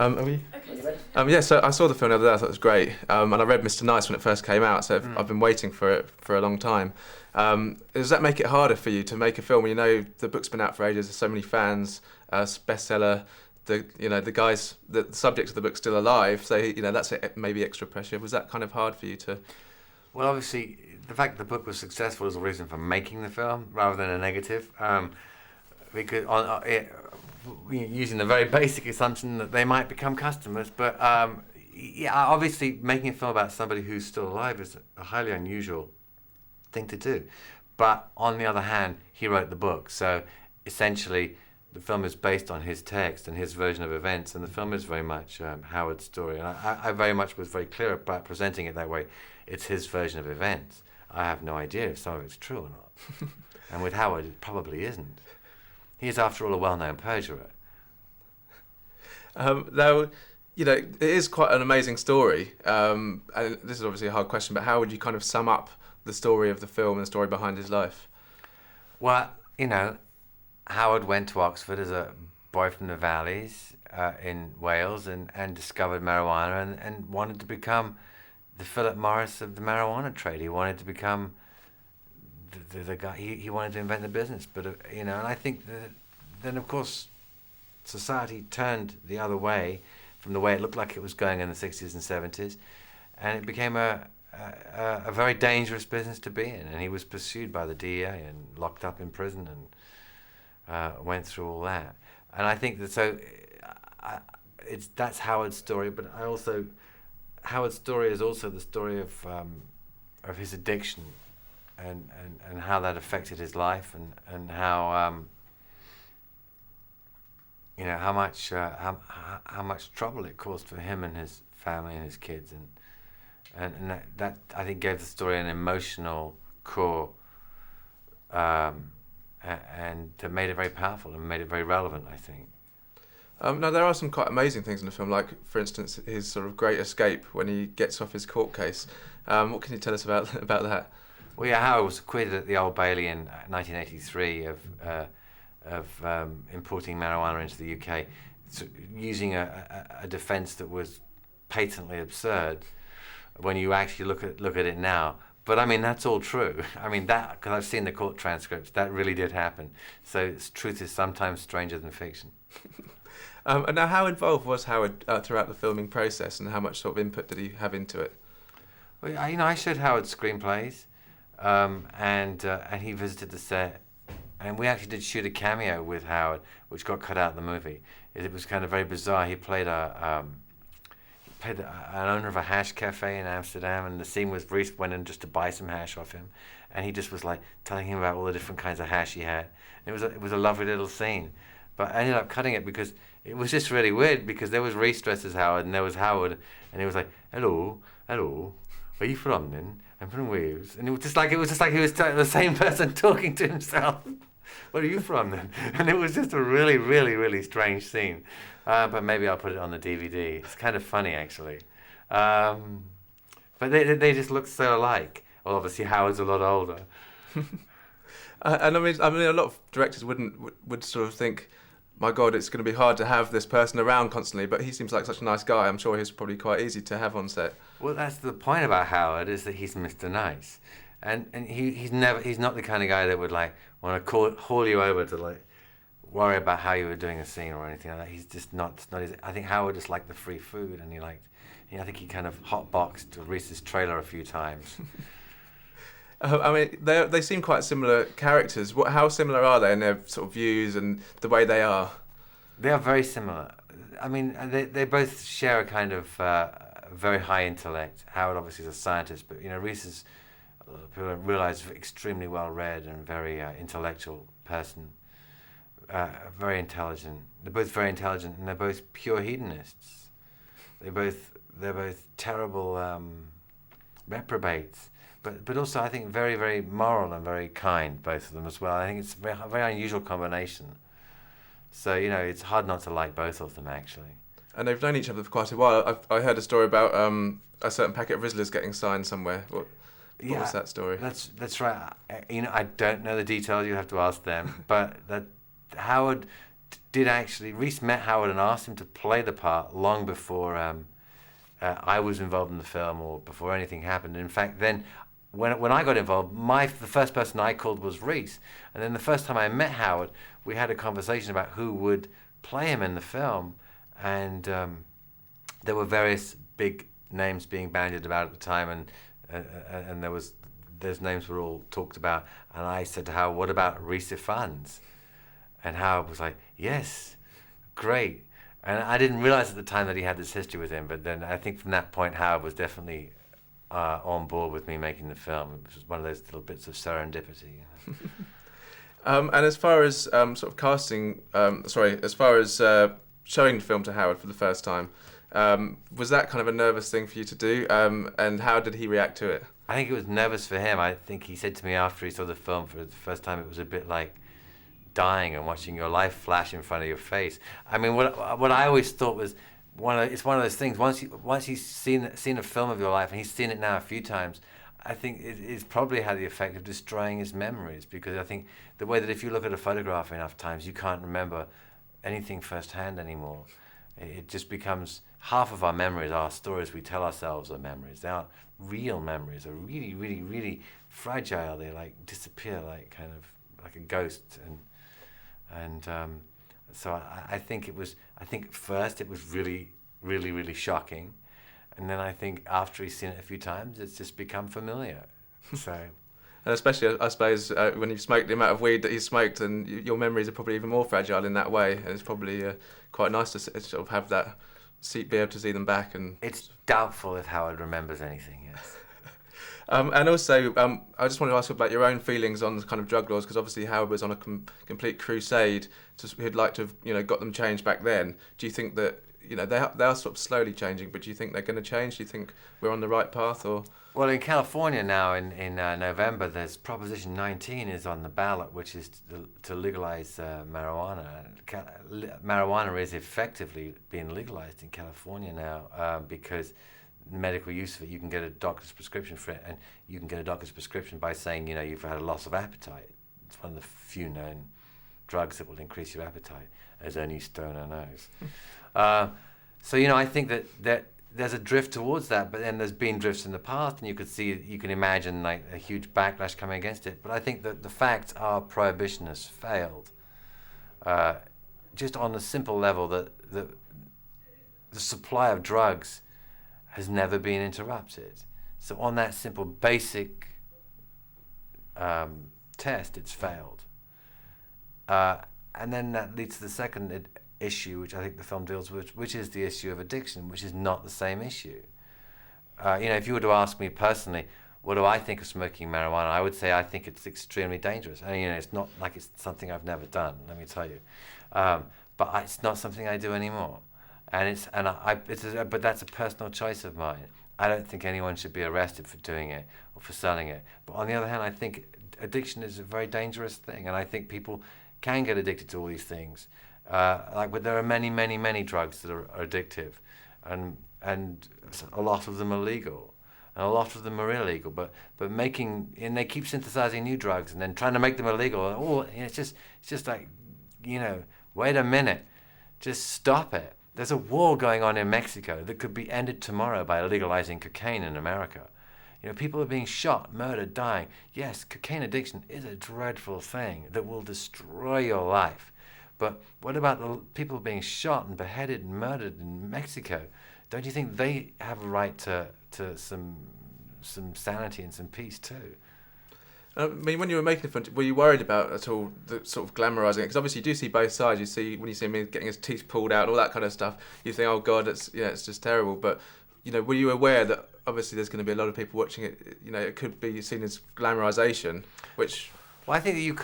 Are we? Okay. Yeah, so I saw the film the other day. I thought it was great, and I read Mr. Nice when it first came out. So I've been waiting for it for a long time. Does that make it harder for you to make a film when you know the book's been out for ages? There's so many fans, bestseller. The guys, the subject of the book's still alive. So that's maybe extra pressure. Was that kind of hard for you to? Well, obviously, the fact that the book was successful is a reason for making the film rather than a negative. Because using the very basic assumption that they might become customers, but obviously making a film about somebody who's still alive is a highly unusual thing to do. But on the other hand, he wrote the book, so essentially the film is based on his text and his version of events, and the film is very much Howard's story. And I very much was very clear about presenting it that way. It's his version of events. I have no idea if some of it's true or not. And with Howard, it probably isn't. He is, after all, a well-known perjurer. Though, it is quite an amazing story. And this is obviously a hard question, but how would you kind of sum up the story of the film and the story behind his life? Well, Howard went to Oxford as a boy from the valleys in Wales and discovered marijuana and wanted to become the Philip Morris of the marijuana trade. He wanted to become the guy. He wanted to invent the business, but and I think that then of course society turned the other way from the way it looked like it was going in the 60s and 70s, and it became a very dangerous business to be in. And he was pursued by the DEA and locked up in prison and went through all that. And I think that that's Howard's story, but Howard's story is also the story of his addiction. And how that affected his life, and how how much trouble it caused for him and his family and his kids, and that I think gave the story an emotional core, and made it very powerful and made it very relevant, I think. Now, there are some quite amazing things in the film, like, for instance, his sort of great escape when he gets off his court case. What can you tell us about that? Well, yeah, Howard was acquitted at the Old Bailey in 1983 of importing marijuana into the UK, using a defence that was patently absurd when you actually look at it now. But I mean, that's all true. I mean, that, because I've seen the court transcripts, that really did happen. So truth is sometimes stranger than fiction. And now, how involved was Howard throughout the filming process, and how much sort of input did he have into it? Well, I showed Howard screenplays. And he visited the set, and we actually did shoot a cameo with Howard, which got cut out of the movie. It was kind of very bizarre. He played an owner of a hash cafe in Amsterdam, and the scene was Rhys went in just to buy some hash off him, and he just was like telling him about all the different kinds of hash he had. It was a lovely little scene, but I ended up cutting it because it was just really weird, because there was Rhys dressed as Howard, and there was Howard, and he was like, hello, where are you from then? I'm from Wales. And it was just like he was the same person talking to himself. Where are you from then? And it was just a really, really, really strange scene. But maybe I'll put it on the DVD. It's kind of funny, actually. But they just look so alike. Well, obviously Howard's a lot older. And I mean, a lot of directors would sort of think, my God, it's going to be hard to have this person around constantly, but he seems like such a nice guy. I'm sure he's probably quite easy to have on set. Well, that's the point about Howard, is that he's Mr. Nice, and he's not the kind of guy that would like want to haul you over to like worry about how you were doing a scene or anything like that. He's just not his. I think Howard just liked the free food, and I think he kind of hotboxed Rhys's trailer a few times. I mean, they seem quite similar characters. How similar are they in their sort of views and the way they are? They are very similar. I mean, they both share a kind of very high intellect. Howard obviously is a scientist, but Rhys is, people realise, extremely well read and very intellectual person. Very intelligent. They're both very intelligent, and they're both pure hedonists. They're both terrible reprobates. But also, I think, very, very moral and very kind, both of them as well. I think it's a very unusual combination. So, it's hard not to like both of them, actually. And they've known each other for quite a while. I heard a story about a certain packet of Rizzlers getting signed somewhere. What was that story? That's right. I don't know the details. You have to ask them. But that Howard Rhys met Howard and asked him to play the part long before I was involved in the film or before anything happened. In fact, then when I got involved, the first person I called was Rhys. And then the first time I met Howard, we had a conversation about who would play him in the film. And there were various big names being bandied about at the time, and those names were all talked about. And I said to Howard, "What about Rhys Ifans?" And Howard was like, "Yes, great." And I didn't realize at the time that he had this history with him, but then I think from that point, Howard was definitely on board with me making the film. It was one of those little bits of serendipity. You know? And as far as sort of casting, as far as showing the film to Howard for the first time, was that kind of a nervous thing for you to do? And how did he react to it? I think it was nervous for him. I think he said to me after he saw the film for the first time, it was a bit like dying and watching your life flash in front of your face. I mean, what I always thought was it's one of those things. Once he's seen a film of your life, and he's seen it now a few times, I think it's probably had the effect of destroying his memories, because I think the way that if you look at a photograph enough times, you can't remember anything firsthand anymore. It just becomes half of our memories, our stories we tell ourselves are memories. They aren't real memories. They're really, really, really fragile. They like disappear, like kind of like a ghost. And so I think first it was really, really, really shocking. And then I think after he's seen it a few times, it's just become familiar. So, and especially, I suppose, when you've smoked the amount of weed that he's smoked, and your memories are probably even more fragile in that way. And it's probably quite nice to sort of have that, be able to see them back. And it's doubtful if Howard remembers anything. Yes. And also, I just want to ask about your own feelings on the kind of drug laws, because obviously Howard was on a complete crusade. He'd like to have, got them changed back then. Do you think that, they are sort of slowly changing, but do you think they're going to change? Do you think we're on the right path, or? Well, in California now, in November, there's Proposition 19 is on the ballot, which is to legalize marijuana. Marijuana is effectively being legalized in California now because medical use of it, you can get a doctor's prescription for it, and you can get a doctor's prescription by saying, you've had a loss of appetite. It's one of the few known drugs that will increase your appetite, as any stoner knows. So, I think that there's a drift towards that, but then there's been drifts in the past, and you can imagine like a huge backlash coming against it. But I think that the facts are prohibition has failed. Just on the simple level that the supply of drugs has never been interrupted. So on that simple basic test, it's failed. And then that leads to the second issue, which I think the film deals with, which is the issue of addiction, which is not the same issue. If you were to ask me personally, what do I think of smoking marijuana? I would say I think it's extremely dangerous. And it's not like it's something I've never done, let me tell you. But it's not something I do anymore. But that's a personal choice of mine. I don't think anyone should be arrested for doing it or for selling it. But on the other hand, I think addiction is a very dangerous thing, and I think people can get addicted to all these things. But there are many, many, many drugs that are addictive, and a lot of them are legal, and a lot of them are illegal. But they keep synthesizing new drugs and then trying to make them illegal. It's just like, wait a minute, just stop it. There's a war going on in Mexico that could be ended tomorrow by legalizing cocaine in America. People are being shot, murdered, dying. Yes, cocaine addiction is a dreadful thing that will destroy your life. But what about the people being shot and beheaded and murdered in Mexico? Don't you think they have a right to some sanity and some peace too? I mean, when you were making the film, were you worried about at all the sort of glamorising it? Because obviously you do see both sides. You see when you see him getting his teeth pulled out, all that kind of stuff. You think, oh God, it's just terrible. But were you aware that obviously there's going to be a lot of people watching it? It could be seen as glamorisation, which. Well, I think that you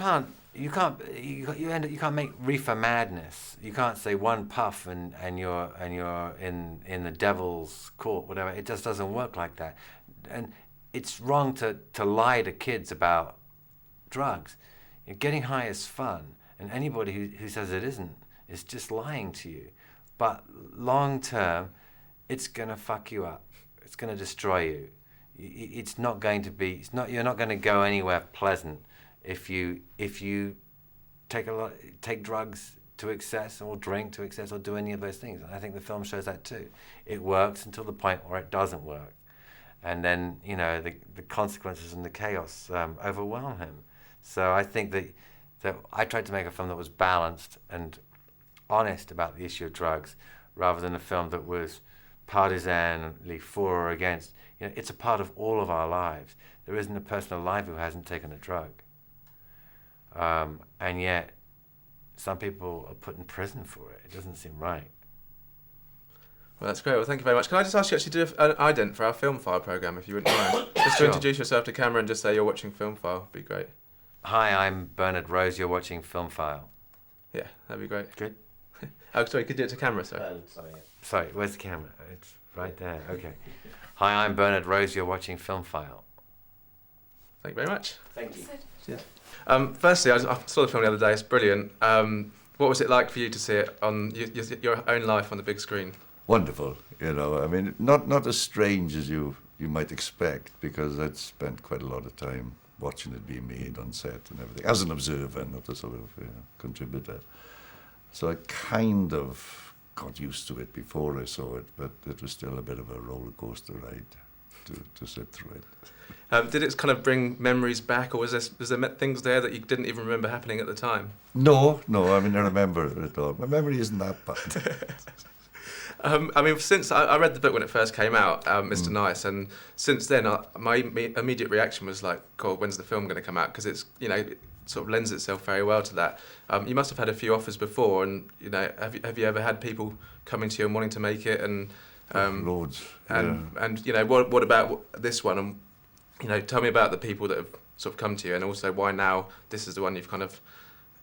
can't make reefer madness. You can't say one puff and you're in the devil's court, whatever. It just doesn't work like that. And it's wrong to lie to kids about drugs. Getting high is fun, and anybody who says it isn't is just lying to you. But long term, it's gonna fuck you up. It's gonna destroy you. It's not going to be. You're not going to go anywhere pleasant if you take drugs to excess or drink to excess or do any of those things. And I think the film shows that too. It works until the point where it doesn't work. And then, you know, the consequences and the chaos overwhelm him. So I think that I tried to make a film that was balanced and honest about the issue of drugs, rather than a film that was partisanly for or against. You know, it's a part of all of our lives. There isn't a person alive who hasn't taken a drug. And yet, some people are put in prison for it. It doesn't seem right. Well, that's great. Well, thank you very much. Can I just ask you actually to do an ident for our Film File programme, if you wouldn't mind? Just to introduce yourself to camera and just say you're watching Film File. Would be great. Hi, I'm Bernard Rose. You're watching Film File. Yeah, that'd be great. Good. Oh, sorry, you could do it to camera, sorry. Sorry, where's the camera? It's right there. Okay. Hi, I'm Bernard Rose. You're watching Film File. Thank you very much. Thank you. Yeah. Firstly, I saw the film the other day. It's brilliant. What was it like for you to see it on your own life on the big screen? Wonderful, you know. I mean, not as strange as you might expect, because I'd spent quite a lot of time watching it being made on set and everything, as an observer, not a sort of contributor. So I kind of got used to it before I saw it, but it was still a bit of a roller coaster ride to sit through it. Did it kind of bring memories back, or was there things there that you didn't even remember happening at the time? No, I mean, I remember it all. My memory isn't that bad. I mean, since I read the book when it first came out, Mr. Nice, and since then, my immediate reaction was like, God, when's the film going to come out? Because it's, you know, it sort of lends itself very well to that. You must have had a few offers before, and, you know, have you ever had people coming to you and wanting to make it? And loads. And you know, what about this one? And, you know, tell me about the people that have sort of come to you, and also why now this is the one you've kind of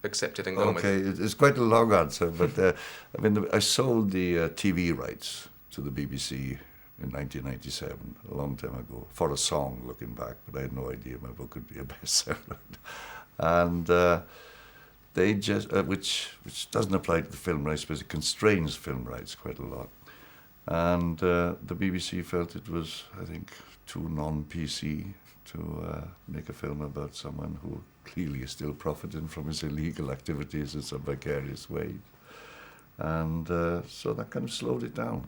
accepted and gone with. Okay, it's quite a long answer, but I mean, I sold the TV rights to the BBC in 1997, a long time ago, for a song, looking back, but I had no idea my book would be a bestseller. And they just, which doesn't apply to the film rights, but it constrains film rights quite a lot. And the BBC felt it was, I think, too non-PC to make a film about someone who clearly is still profiting from his illegal activities in some vicarious way. And so that kind of slowed it down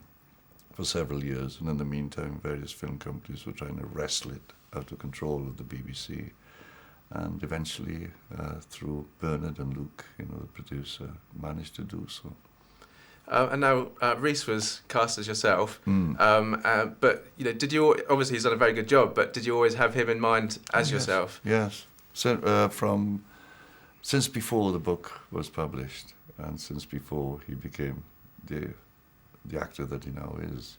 for several years. And in the meantime, various film companies were trying to wrestle it out of control of the BBC. And eventually, through Bernard and Luke, you know, the producer, managed to do so. And now Rhys was cast as yourself, but you know, obviously he's done a very good job, but did you always have him in mind as yourself? Yes. So, since before the book was published, and since before he became the actor that he now is,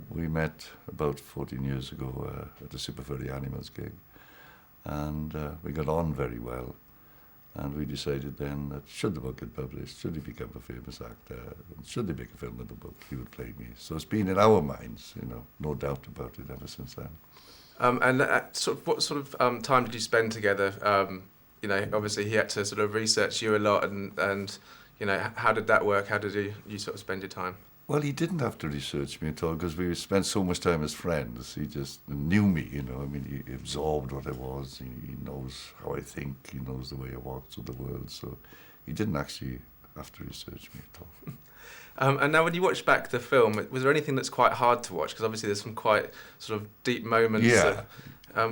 we met about 14 years ago at the Super Furry Animals gig, and we got on very well. And we decided then that should the book get published, should he become a famous actor, and should they make a film of the book, he would play me. So it's been in our minds, you know, no doubt about it ever since then. And what sort of time did you spend together? You know, obviously he had to sort of research you a lot, and you know, how did that work? How did you sort of spend your time? Well, he didn't have to research me at all, because we spent so much time as friends. He just knew me, you know. I mean, he absorbed what I was. He knows how I think. He knows the way I walk through the world. So he didn't actually have to research me at all. And now when you watch back the film, was there anything that's quite hard to watch? Because obviously there's some quite sort of deep moments. Yeah.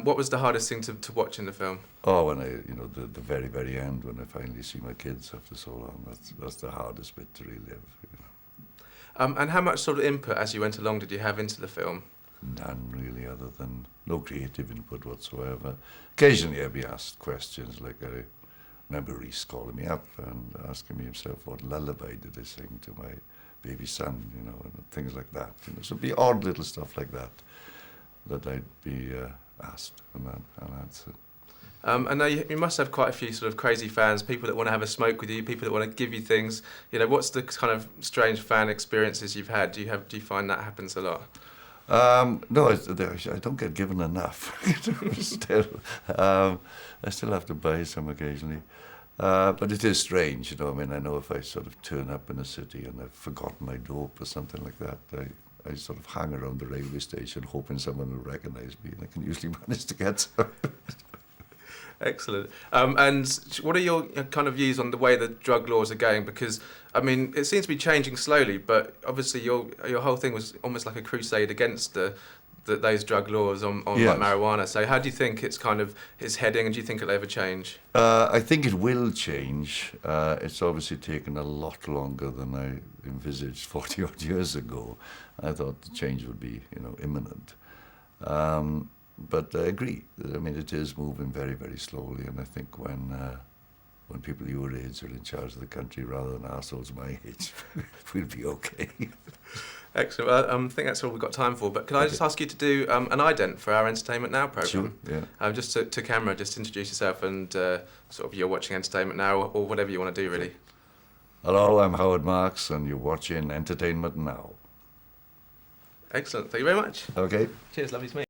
What was the hardest thing to watch in the film? Oh, when the very, very end, when I finally see my kids after so long, that's the hardest bit to relive, you know. And how much sort of input as you went along did you have into the film? None really, other than no creative input whatsoever. Occasionally I'd be asked questions, like I remember Rhys calling me up and asking me himself what lullaby did I sing to my baby son, you know, and things like that. You know, so it'd be odd little stuff like that I'd be asked and answer. And now you must have quite a few sort of crazy fans, people that want to have a smoke with you, people that want to give you things. You know, what's the kind of strange fan experiences you've had? Do you find that happens a lot? No, I don't get given enough. Still, I still have to buy some occasionally. But it is strange, you know. I mean, I know if I sort of turn up in a city and I've forgotten my dope or something like that, I sort of hang around the railway station hoping someone will recognise me, and I can usually manage to get some. Excellent. And what are your kind of views on the way the drug laws are going? Because, I mean, it seems to be changing slowly, but obviously your whole thing was almost like a crusade against those drug laws on Yes. like marijuana. So how do you think it's heading, and do you think it'll ever change? I think it will change. It's obviously taken a lot longer than I envisaged 40 odd years ago. I thought the change would be, imminent. But I agree. I mean, it is moving very, very slowly, and I think when people your age are in charge of the country rather than assholes my age, we'll be okay. Excellent. Well, I think that's all we've got time for. But can I just ask you to do an ident for our Entertainment Now programme? Sure, yeah. Just to camera, just introduce yourself and sort of you're watching Entertainment Now or whatever you want to do, really. Hello, I'm Howard Marks, and you're watching Entertainment Now. Excellent. Thank you very much. Okay. Cheers. Lovely to meet you.